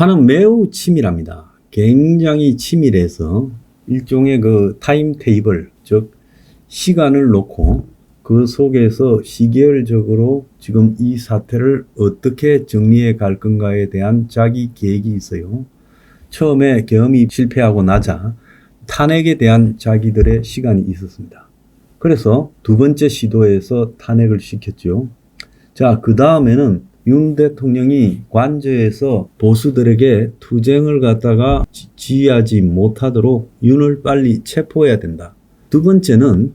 재판은 매우 치밀합니다. 굉장히 치밀해서 일종의 그 타임 테이블, 즉 시간을 놓고 그 속에서 시계열적으로 지금 이 사태를 어떻게 정리해 갈 건가에 대한 자기 계획이 있어요. 처음에 계엄이 실패하고 나자 탄핵에 대한 자기들의 시간이 있었습니다. 그래서 두 번째 시도에서 탄핵을 시켰죠. 자, 그 다음에는 윤 대통령이 관저에서 보수들에게 투쟁을 갖다가 지휘하지 못하도록 윤을 빨리 체포해야 된다. 두 번째는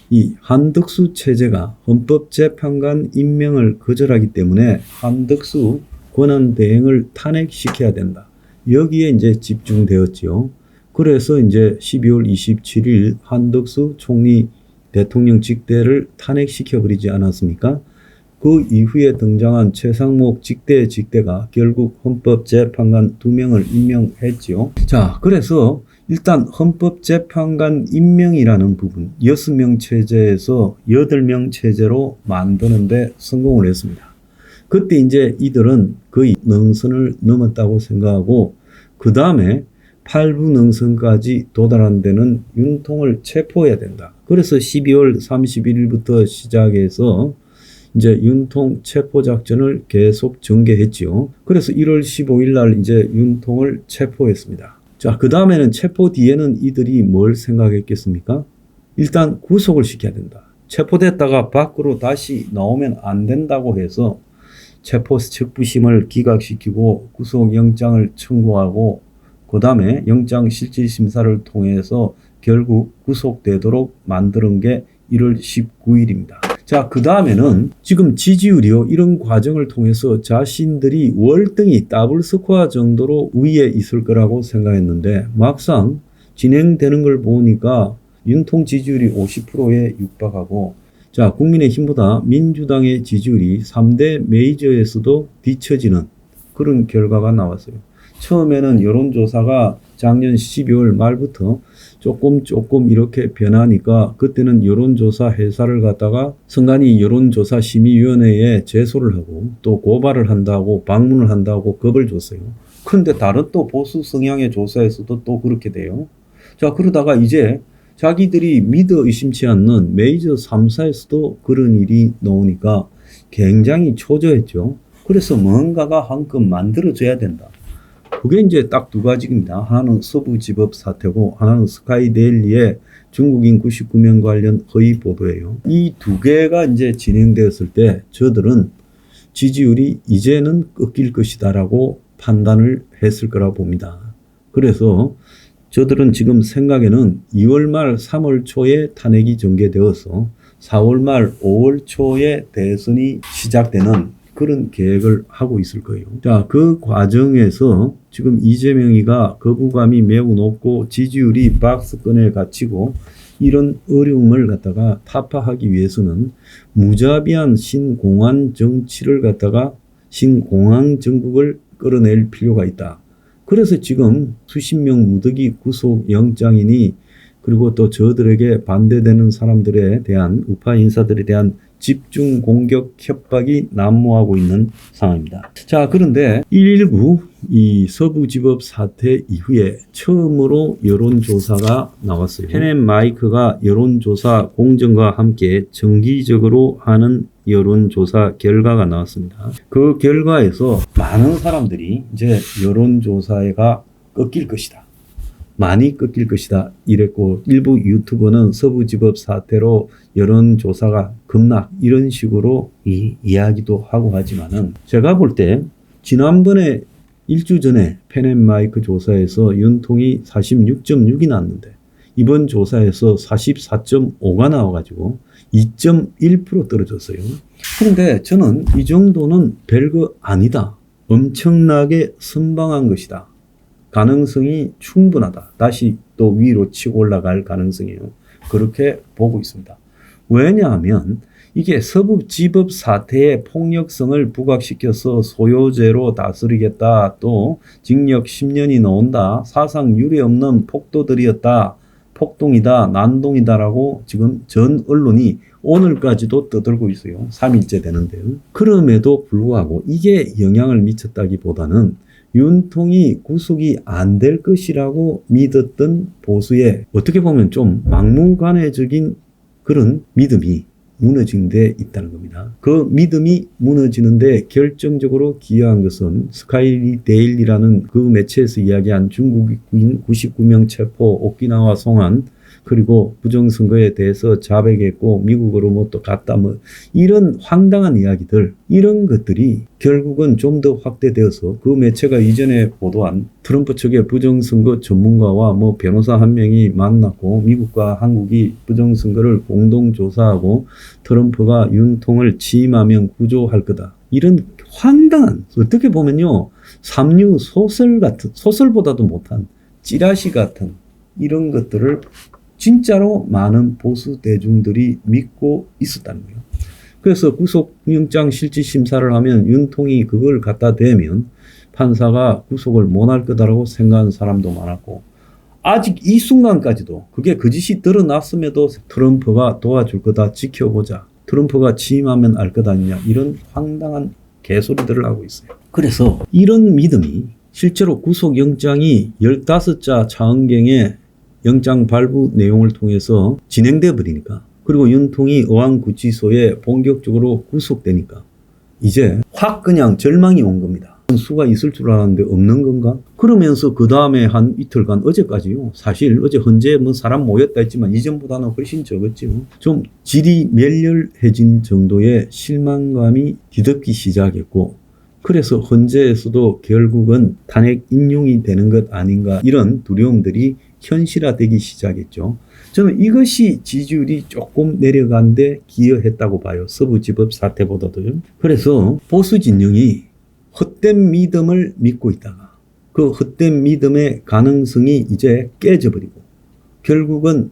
이 한덕수 체제가 헌법재판관 임명을 거절하기 때문에 한덕수 권한대행을 탄핵시켜야 된다. 여기에 이제 집중되었지요. 그래서 이제 12월 27일 한덕수 총리 대통령 직대를 탄핵시켜버리지 않았습니까? 그 이후에 등장한 최상목 직대가 결국 헌법재판관 2명을 임명했지요. 자, 그래서 일단 헌법재판관 임명이라는 부분 6명 체제에서 8명 체제로 만드는데 성공을 했습니다. 그때 이제 이들은 거의 능선을 넘었다고 생각하고 그 다음에 8부 능선까지 도달한 데는 윤통을 체포해야 된다. 그래서 12월 31일부터 시작해서 이제 윤통 체포 작전을 계속 전개했지요. 그래서 1월 15일 날 이제 윤통을 체포했습니다. 자, 그 다음에는 체포 뒤에는 이들이 뭘 생각했겠습니까? 일단 구속을 시켜야 된다. 체포됐다가 밖으로 다시 나오면 안 된다고 해서 체포 적부심을 기각시키고 구속영장을 청구하고 그 다음에 영장실질심사를 통해서 결국 구속되도록 만드는 게 1월 19일입니다. 자, 그 다음에는 지금 지지율이요, 이런 과정을 통해서 자신들이 월등히 더블 스코어 정도로 위에 있을 거라고 생각했는데 막상 진행되는 걸 보니까 윤통 지지율이 50%에 육박하고, 자, 국민의힘보다 민주당의 지지율이 3대 메이저에서도 뒤처지는 그런 결과가 나왔어요. 처음에는 여론조사가 작년 12월 말부터 조금 이렇게 변하니까 그때는 여론조사 회사를 갖다가 선관위 여론조사심의위원회에 제소를 하고 또 고발을 한다고 방문을 한다고 겁을 줬어요. 그런데 다른 또 보수 성향의 조사에서도 또 그렇게 돼요. 자, 그러다가 이제 자기들이 믿어 의심치 않는 메이저 3사에서도 그런 일이 나오니까 굉장히 초조했죠. 그래서 뭔가가 한껏 만들어져야 된다. 그게 이제 딱 두 가지입니다. 하나는 서부지법 사태고 하나는 스카이데일리의 중국인 99명 관련 허위 보도예요. 이 두 개가 이제 진행되었을 때 저들은 지지율이 이제는 꺾일 것이다라고 판단을 했을 거라고 봅니다. 그래서 저들은 지금 생각에는 2월 말 3월 초에 탄핵이 전개되어서 4월 말 5월 초에 대선이 시작되는 그런 계획을 하고 있을 거예요. 자, 그 과정에서 지금 이재명이가 거부감이 매우 높고 지지율이 박스권에 갇히고 이런 어려움을 갖다가 타파하기 위해서는 무자비한 신공안 정치를 갖다가 신공안 정국을 끌어낼 필요가 있다. 그래서 지금 수십 명 무더기 구속 영장이니 그리고 또 저들에게 반대되는 사람들에 대한 우파 인사들에 대한 집중 공격 협박이 난무하고 있는 상황입니다. 자, 그런데 119 이 서부지법 사태 이후에 처음으로 여론조사가 나왔어요. 펜앤마이크가 여론조사 공정과 함께 정기적으로 하는 여론조사 결과가 나왔습니다. 그 결과에서 많은 사람들이 이제 여론조사가 꺾일 것이다. 많이 꺾일 것이다 이랬고, 일부 유튜버는 서부지법 사태로 여론조사가 급락 이런 식으로 이야기도 하고 하지만은 제가 볼 때 지난번에 일주 전에 펜앤마이크 조사에서 윤통이 46.6이 나왔는데 이번 조사에서 44.5가 나와가지고 2.1% 떨어졌어요. 그런데 저는 이 정도는 별거 아니다. 엄청나게 선방한 것이다. 가능성이 충분하다. 다시 또 위로 치고 올라갈 가능성이에요. 그렇게 보고 있습니다. 왜냐하면 이게 서부지법 사태의 폭력성을 부각시켜서 소요죄로 다스리겠다. 또 징역 10년이 나온다. 사상 유례 없는 폭도들이었다. 폭동이다. 난동이다라고 지금 전 언론이 오늘까지도 떠들고 있어요. 3일째 되는데요. 그럼에도 불구하고 이게 영향을 미쳤다기보다는 윤통이 구속이 안 될 것이라고 믿었던 보수의 어떻게 보면 좀 막무가내적인 그런 믿음이 무너진 데 있다는 겁니다. 그 믿음이 무너지는데 결정적으로 기여한 것은 스카이데일리라는 그 매체에서 이야기한 중국인 99명 체포, 오키나와 송환, 그리고 부정선거에 대해서 자백했고 미국으로 뭐 또 갔다 뭐 이런 황당한 이야기들, 이런 것들이 결국은 좀 더 확대되어서 그 매체가 이전에 보도한 트럼프 측의 부정선거 전문가와 뭐 변호사 한 명이 만났고 미국과 한국이 부정선거를 공동조사하고 트럼프가 윤통을 취임하면 구조할 거다. 이런 황당한, 어떻게 보면요, 삼류 소설 같은, 소설보다도 못한 찌라시 같은 이런 것들을 진짜로 많은 보수 대중들이 믿고 있었다는 거예요. 그래서 구속영장 실질심사를 하면 윤통이 그걸 갖다 대면 판사가 구속을 못할 거다라고 생각하는 사람도 많았고, 아직 이 순간까지도 그게 거짓이 드러났음에도 트럼프가 도와줄 거다, 지켜보자, 트럼프가 취임하면 알 것 아니냐, 이런 황당한 개소리들을 하고 있어요. 그래서 이런 믿음이 실제로 구속영장이 15자 차은경의 영장 발부 내용을 통해서 진행돼 버리니까, 그리고 윤통이 어항구치소에 본격적으로 구속되니까 이제 확 그냥 절망이 온 겁니다. 수가 있을 줄 알았는데 없는 건가? 그러면서 그 다음에 한 이틀간, 어제까지요, 사실 어제 헌재에 뭐 사람 모였다 했지만 이전보다는 훨씬 적었죠. 좀 질이 멸렬해진 정도의 실망감이 뒤덮기 시작했고, 그래서 헌재에서도 결국은 탄핵 인용이 되는 것 아닌가, 이런 두려움들이 현실화되기 시작했죠. 저는 이것이 지지율이 조금 내려간 데 기여했다고 봐요. 서부지법 사태보다도요. 그래서 보수 진영이 헛된 믿음을 믿고 있다가 그 헛된 믿음의 가능성이 이제 깨져버리고 결국은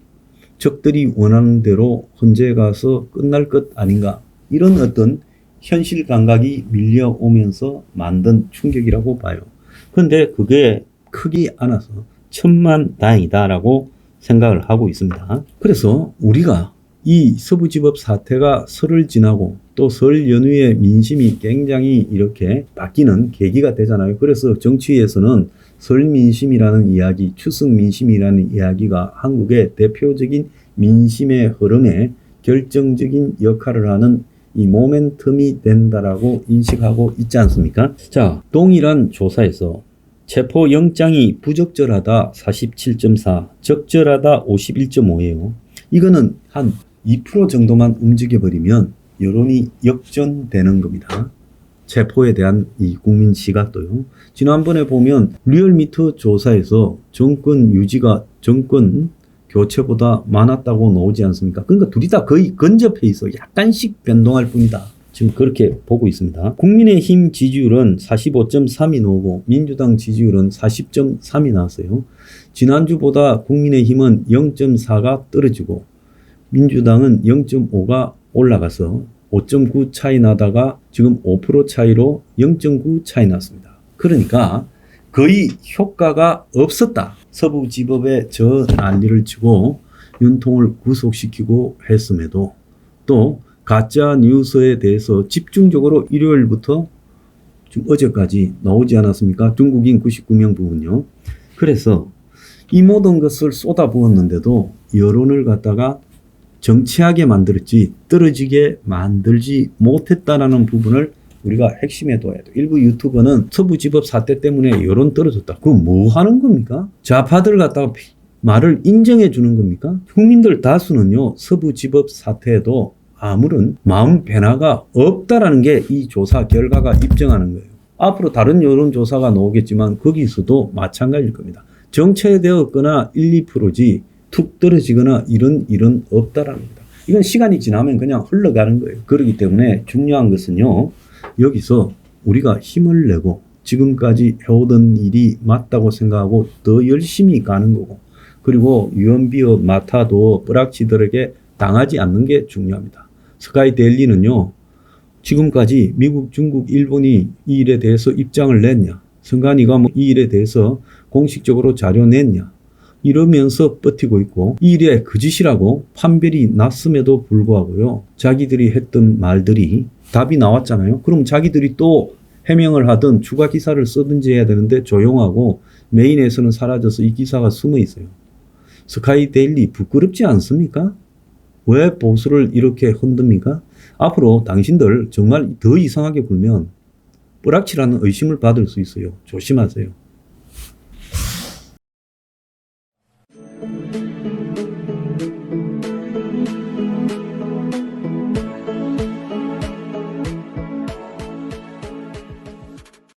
적들이 원하는 대로 헌재에 가서 끝날 것 아닌가, 이런 어떤 현실 감각이 밀려오면서 만든 충격이라고 봐요. 그런데 그게 크지 않아서 천만다행이다라고 생각을 하고 있습니다. 그래서 우리가 이 서부지법 사태가 설을 지나고 또 설 연휴에 민심이 굉장히 이렇게 바뀌는 계기가 되잖아요. 그래서 정치에서는 설 민심이라는 이야기, 추석 민심이라는 이야기가 한국의 대표적인 민심의 흐름에 결정적인 역할을 하는 이 모멘텀이 된다라고 인식하고 있지 않습니까? 자, 동일한 조사에서 체포영장이 부적절하다 47.4, 적절하다 51.5예요. 이거는 한 2% 정도만 움직여버리면 여론이 역전되는 겁니다. 체포에 대한 이 국민 시각도요. 지난번에 보면 리얼미터 조사에서 정권 유지가 정권 교체보다 많았다고 나오지 않습니까? 그러니까 둘이 다 거의 근접해 있어. 약간씩 변동할 뿐이다. 지금 그렇게 보고 있습니다. 국민의힘 지지율은 45.3이 나오고 민주당 지지율은 40.3이 나왔어요. 지난주보다 국민의힘은 0.4가 떨어지고 민주당은 0.5가 올라가서 5.9 차이 나다가 지금 5% 차이로 0.9 차이 났습니다. 그러니까 거의 효과가 없었다. 서부지법에 저 난리를 치고 윤통을 구속시키고 했음에도 또 가짜 뉴스에 대해서 집중적으로 일요일부터 지금 어제까지 나오지 않았습니까? 중국인 99명 부분요. 그래서 이 모든 것을 쏟아부었는데도 여론을 갖다가 정치하게 만들었지 떨어지게 만들지 못했다라는 부분을 우리가 핵심에 둬야 돼요. 일부 유튜버는 서부지법 사태 때문에 여론 떨어졌다. 그거 뭐 하는 겁니까? 좌파들 갖다가 말을 인정해 주는 겁니까? 국민들 다수는요, 서부지법 사태에도 아무런 마음 변화가 없다라는 게 이 조사 결과가 입증하는 거예요. 앞으로 다른 여론조사가 나오겠지만 거기서도 마찬가지일 겁니다. 정체되었거나 1, 2%지 툭 떨어지거나 이런 일은 없다라는 겁니다. 이건 시간이 지나면 그냥 흘러가는 거예요. 그렇기 때문에 중요한 것은요, 여기서 우리가 힘을 내고 지금까지 해오던 일이 맞다고 생각하고 더 열심히 가는 거고, 그리고 유언비어 마타도 뿌락치들에게 당하지 않는 게 중요합니다. 스카이데일리는요, 지금까지 미국, 중국, 일본이 이 일에 대해서 입장을 냈냐, 선관위가 뭐 이 일에 대해서 공식적으로 자료 냈냐, 이러면서 버티고 있고, 이 일에 거짓이라고 판별이 났음에도 불구하고요, 자기들이 했던 말들이 답이 나왔잖아요. 그럼 자기들이 또 해명을 하든 추가 기사를 쓰든지 해야 되는데 조용하고 메인에서는 사라져서 이 기사가 숨어 있어요. 스카이 데일리 부끄럽지 않습니까? 왜 보수를 이렇게 흔듭니까? 앞으로 당신들 정말 더 이상하게 굴면 뿌락치라는 의심을 받을 수 있어요. 조심하세요.